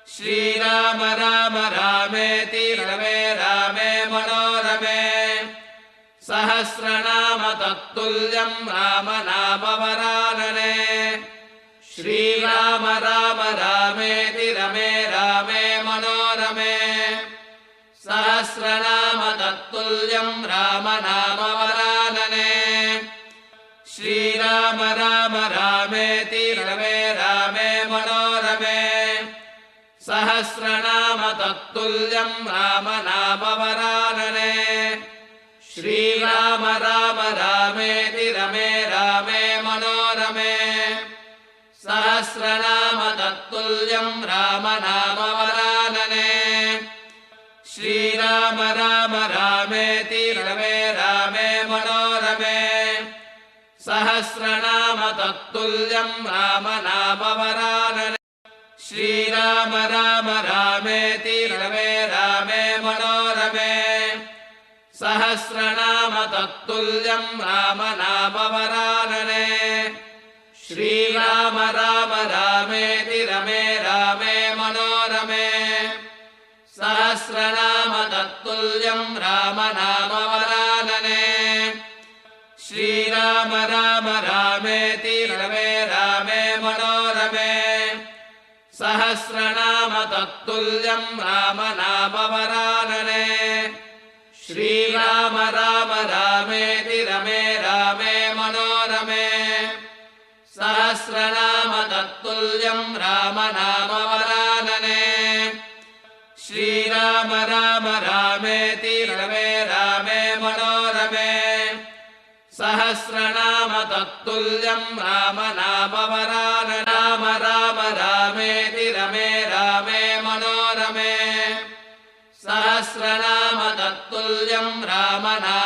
श्रीराम राम रामेति रमे रामे मनोरमे सहस्रनाम तत्तुल्यं राम नाम वरानने श्रीराम राम रामेति रमे रामे मनोरमे सहस्रनाम तत्तुल्यं राम नाम वरानने श्रीराम राम रामेति रमे रामे मनोरमे सहस्रनाम तत्तुल्यं राम नाम वरानने श्रीराम राम रामेति रमे रामे मनोरमे सहस्रनाम तत्तुल्यं राम नाम वरानने श्रीराम राम रामेति रमे रामे मनोरमे सहस्रनाम तत्तुल्यं राम नाम वरानने श्रीराम राम रामेति रमे रामे मनोरमे सहस्रनाम तत्तुल्यं राम नाम वरानने श्रीराम राम रामेति रमे रामे मनोरमे सहस्रनाम तत्तुल्यं राम नाम वरानने श्रीराम राम रामेति रमे रामे मनोरमे सहस्रनाम तत्तुल्यं राम नाम वरानने श्रीराम राम रामेति रमे रामे मनोरमे सहस्रनाम तत्तुल्यं राम नाम वरानने श्रीराम राम रामेति रमे रामे मनोरमे सहस्रनाम तत्तुल्यं राम नाम वरानने राम राम रामेति रमे रामे मनोरमे सहस्रनाम तत्तुल्यं राम नाम